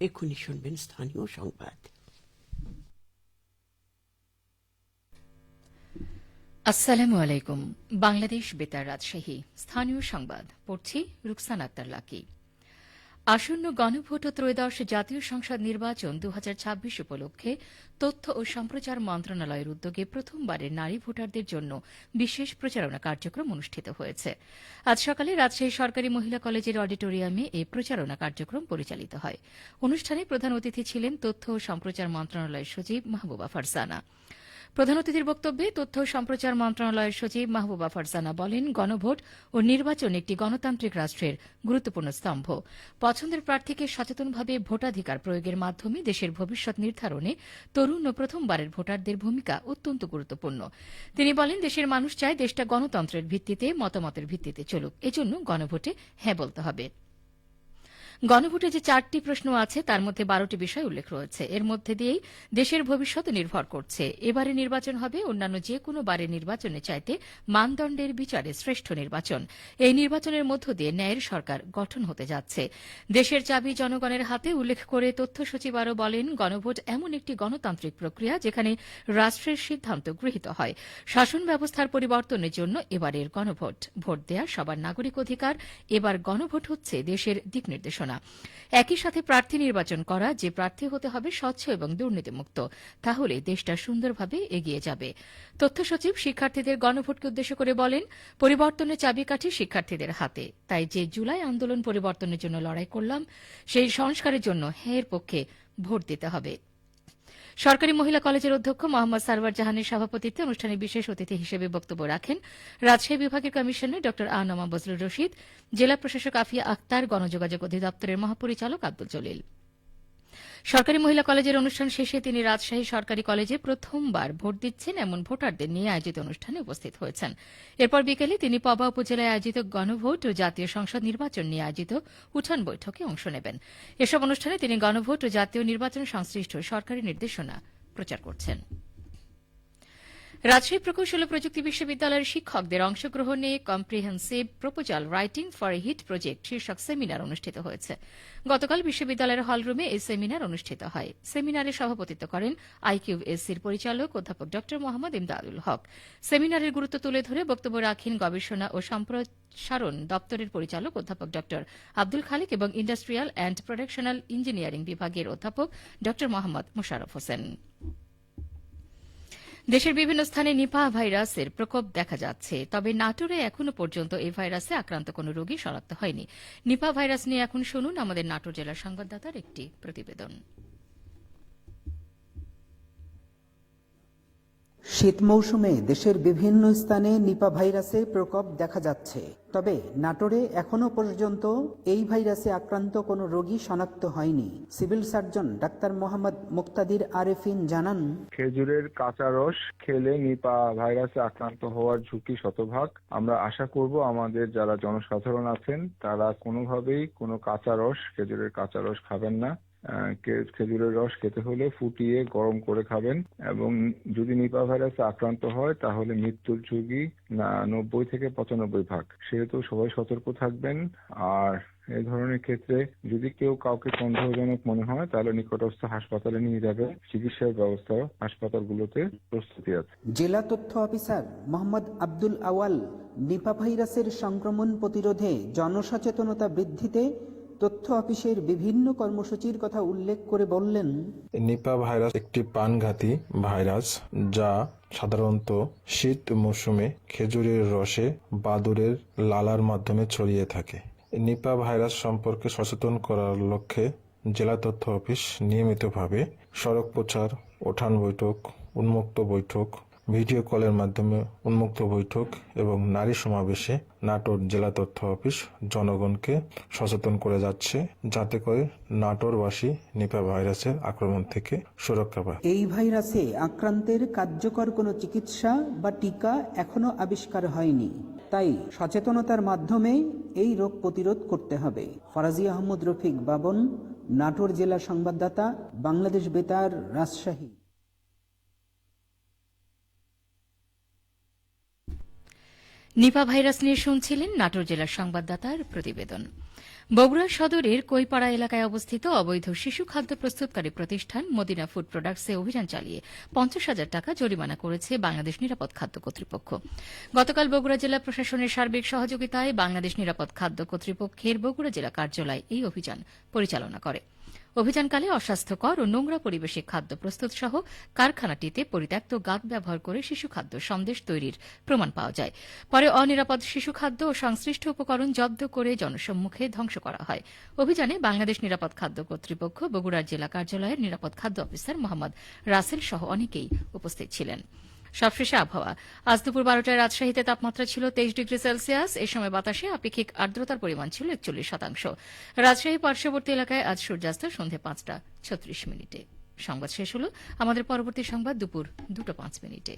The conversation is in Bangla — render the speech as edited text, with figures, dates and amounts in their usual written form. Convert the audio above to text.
এক্ষুনি শুনবেন স্থানীয় সংবাদ। আসসালামু আলাইকুম। বাংলাদেশ বেতার রাজশাহী স্থানীয় সংবাদ পড়ছি রুকসানা আক্তার লাকি। আসন্ন গণভোট ও ত্রয়োদশ জাতীয় সংসদ নির্বাচন 2026 উপলক্ষে তথ্য ও সম্প্রচার মন্ত্রণালয়ের উদ্যোগে প্রথমবারের নারী ভোটারদের জন্য বিশেষ প্রচারণা কার্যক্রম অনুষ্ঠিত হয়েছে। আজ সকালে রাজশাহী সরকারি মহিলা কলেজের অডিটোরিয়ামে এই প্রচারণা কার্যক্রম পরিচালিত হয়। অনুষ্ঠানে প্রধান অতিথি ছিলেন তথ্য ও সম্প্রচার মন্ত্রণালয়ের সচিব মাহবুবা ফারজানা। প্রধান অতিথির বক্তব্যে তথ্য ও সম্প্রচার মন্ত্রণালয়ের সচিব মাহবুবা ফারজানা বলেন, গণভোট ও নির্বাচন একটি গণতান্ত্রিক রাষ্ট্রের গুরুত্বপূর্ণ স্তম্ভ। পছন্দের প্রার্থীকে সচেতনভাবে ভোটাধিকার প্রয়োগের মাধ্যমে দেশের ভবিষ্যৎ নির্ধারণে তরুণ ও প্রথমবারের ভোটারদের ভূমিকা অত্যন্ত গুরুত্বপূর্ণ। তিনি বলেন, দেশের মানুষ চায় দেশটা গণতন্ত্রের ভিত্তিতে, মতামতের ভিত্তিতে চলুক। এজন্য গণভোটে হ্যাঁ বলতে হবে। গণভোটে যে 4টি প্রশ্ন আছে তার মধ্যে 12টি বিষয় উল্লেখ রয়েছে। এর মধ্যে দিয়েই দেশের ভবিষ্যৎ নির্ভর করছে। এবারে নির্বাচন হবে অন্যান্য যে কোনো বারের নির্বাচনের চাইতে মানদণ্ডের বিচারে শ্রেষ্ঠ নির্বাচন। এই নির্বাচনের মধ্য দিয়ে ন্যায়ের সরকার গঠন হতে যাচ্ছে। দেশের চাবি জনগণের হাতে উল্লেখ করে তথ্য সচিব আরও বলেন, গণভোট এমন একটি গণতান্ত্রিক প্রক্রিয়া যেখানে রাষ্ট্রের সিদ্ধান্ত গৃহীত হয়। শাসন ব্যবস্থার পরিবর্তনের জন্য এবারের গণভোট। ভোট দেয়া সবার নাগরিক অধিকার। এবার গণভোট হচ্ছে দেশের দিক নির্দেশনা। একই সাথে প্রার্থী নির্বাচন করা, যে প্রার্থী হতে হবে স্বচ্ছ এবং দুর্নীতিমুক্ত। তাহলে দেশটা সুন্দরভাবে এগিয়ে যাবে। তথ্য সচিব শিক্ষার্থীদের গণভোটকে উদ্দেশ্য করে বলেন, পরিবর্তনের চাবিকাঠি শিক্ষার্থীদের হাতে। তাই যে জুলাই আন্দোলন পরিবর্তনের জন্য লড়াই করলাম, সেই সংস্কারের জন্য হ্যাঁ পক্ষে ভোট দিতে হবে। সরকারি মহিলা কলেজের অধ্যক্ষ মোহাম্মদ সারওয়ার জাহানের সভাপতিত্বে অনুষ্ঠানে বিশেষ অতিথি হিসেবে বক্তব্য রাখেন রাজশাহী বিভাগের কমিশনার ড আনমা বজলুর রশিদ, জেলা প্রশাসক আফিয়া আক্তার, গণযোগাযোগ অধিদপ্তরের মহাপরিচালক আব্দুল জলিল। সরকারি মহিলা কলেজের অনুষ্ঠান শেষে তিনি রাজশাহী সরকারি কলেজে প্রথমবার ভোট দিচ্ছেন এমন ভোটারদের নিয়ে আয়োজিত অনুষ্ঠানে উপস্থিত হয়েছেন। এরপর বিকেলে তিনি পবা উপজেলায় আয়োজিত গণভোট ও জাতীয় সংসদ নির্বাচন নিয়ে আয়োজিত উঠান বৈঠকে অংশ নেবেন। এসব অনুষ্ঠানে তিনি গণভোট ও জাতীয় নির্বাচন সংশ্লিষ্ট সরকারি নির্দেশনা প্রচার করছেন। রাজশাহী প্রকৌশল ও প্রযুক্তি বিশ্ববিদ্যালয়ের শিক্ষকদের অংশগ্রহণে comprehensive proposal writing for a HEAT project শীর্ষক সেমিনার অনুষ্ঠিত হয়েছে। গতকাল বিশ্ববিদ্যালয়ের হলরুমে এই সেমিনার অনুষ্ঠিত হয়। সেমিনারে সভাপতিত্ব করেন আইকিউএসসির পরিচালক অধ্যাপক ড মোহাম্মদ ইমদাদুল হক। সেমিনারের গুরুত্ব তুলে ধরে বক্তব্য রাখেন গবেষণা ও সম্প্রসারণ দপ্তরের পরিচালক অধ্যাপক ড আব্দুল খালিক এবং ইন্ডাস্ট্রিয়াল অ্যান্ড প্রোডাকশনাল ইঞ্জিনিয়ারিং বিভাগের অধ্যাপক ড মোহাম্মদ মোশাররফ হোসেন। দেশের বিভিন্ন স্থানে নিপাহ ভাইরাসের প্রকোপ দেখা যাচ্ছে, তবে নাটোরে এখনো পর্যন্ত এই ভাইরাসে আক্রান্ত কোনো রোগী শনাক্ত হয়নি। নিপাহ ভাইরাস নিয়ে এখন শুনুন আমাদের নাটোর জেলার সংবাদদাতার একটি প্রতিবেদন। শীত মৌসুমে দেশের বিভিন্ন স্থানে নিপা ভাইরাসের প্রকোপ দেখা যাচ্ছে, তবে নাটোরে এখনো পর্যন্ত এই ভাইরাসে আক্রান্ত কোনো রোগী শনাক্ত হয়নি। সিভিল সার্জন ডাক্তার মোহাম্মদ মুক্তাদির আরেফিন জানান, খেজুরের কাঁচা রস খেলে নিপা ভাইরাসে আক্রান্ত হওয়ার ঝুঁকি শতভাগ। আমরা আশা করব আমাদের যারা জনসাধারণ আছেন তারা কোনোভাবেই কোনো খেজুরের কাঁচা রস খাবেন না। খেজুরের রস খেতে হলে ফুটিয়ে গরম করে খাবেন, এবং যদি নিপা ভাইরাসে আক্রান্ত হয় তাহলে মৃত্যুর ঝুঁকি 90 থেকে 95 ভাগ। সেহেতু সবাই সতর্ক থাকবেন। আর এই ধরনের ক্ষেত্রে যদি কেউ কাউকে সন্দেহজনক মনে হয় তাহলে নিকটস্থ হাসপাতালে নিয়ে যাবে। চিকিৎসার ব্যবস্থা হাসপাতালগুলোতে প্রস্তুতি আছে। জেলা তথ্য অফিসার মোহাম্মদ আব্দুল আওয়াল নিপা ভাইরাসের সংক্রমণ প্রতিরোধে জনসচেতনতা বৃদ্ধিতে তথ্য অফিসের বিভিন্ন কর্মসূচির কথা উল্লেখ করে বললেন, নিপা ভাইরাস একটি প্রাণঘাতী ভাইরাস যা সাধারণত শীত মৌসুমে খেজুরের রসে বাদুড়ের লালার মাধ্যমে ছড়িয়ে থাকে। নিপা ভাইরাস সম্পর্কে সচেতন করার লক্ষ্যে জেলা তথ্য অফিস নিয়মিতভাবে সড়ক প্রচার, উঠান বৈঠক, উন্মুক্ত বৈঠক, ভিডিও কলের মাধ্যমে উন্মুক্ত বৈঠক এবং নারী সমাবেশে নাটোর জেলা তথ্য অফিস জনগণকে সচেতন করে যাচ্ছে, যাতে করে নাটোরবাসী নিপা ভাইরাসের আক্রমণ থেকে সুরক্ষা পায়। এই ভাইরাসে আক্রান্তের কার্যকর কোনো চিকিৎসা বা টিকা এখনো আবিষ্কার হয়নি, তাই সচেতনতার মাধ্যমে এই রোগ প্রতিরোধ করতে হবে। ফরাজি আহমদ রফিক বাবন, নাটোর জেলা সংবাদদাতা, বাংলাদেশ বেতার, রাজশাহী। নিপা ভাইরাস নিয়ে শুনছিলেন নাটোর জেলার সংবাদদাতার প্রতিবেদন। বগুড়া সদরের কৈপাড়া এলাকায় অবস্থিত অবৈধ শিশু খাদ্য প্রস্তুতকারী প্রতিষ্ঠান মদিনা ফুড প্রোডাক্টসে অভিযান চালিয়ে 50,000 টাকা জরিমানা করেছে বাংলাদেশ নিরাপদ খাদ্য কর্তৃপক্ষ। গতকাল বগুড়া জেলা প্রশাসনের সার্বিক সহযোগিতায় বাংলাদেশ নিরাপদ খাদ্য কর্তৃপক্ষের বগুড়া জেলা কার্যালয় এই অভিযান পরিচালনা করে। অভিযানকালে অস্বাস্থ্যকর ও নোংরা পরিবেশে খাদ্য প্রস্তুত সহ কারখানাটিতে পরিত্যক্ত গাদ ব্যবহার করে শিশু খাদ্য সন্দেশ তৈরির প্রমাণ পাওয়া যায়। পরে অনিরাপদ শিশু খাদ্য ও সংশ্লিষ্ট উপকরণ জব্দ করে জনসম্মুখে ধ্বংস করা হয়। অভিযানে বাংলাদেশ নিরাপদ খাদ্য কর্তৃপক্ষ, বগুড়ার জেলা কার্যালয়ের নিরাপদ খাদ্য অফিসার মোহাম্মদ রাসেল সহ অনেকেই উপস্থিত ছিলেন। সবশেষে আবহাওয়া। আজ দুপুর 12টায় রাজশাহীতে তাপমাত্রা ছিল 23 ডিগ্রি সেলসিয়াস। এ সময় বাতাসে আপেক্ষিক আর্দ্রতার পরিমাণ ছিল 41%। রাজশাহী পার্শ্ববর্তী এলাকায় আজ সূর্যাস্ত সন্ধ্যে 5টা 36 মিনিটে। সংবাদ শেষ হল। আমাদের পরবর্তী সংবাদ দুপুর 2টা 5 মিনিটে।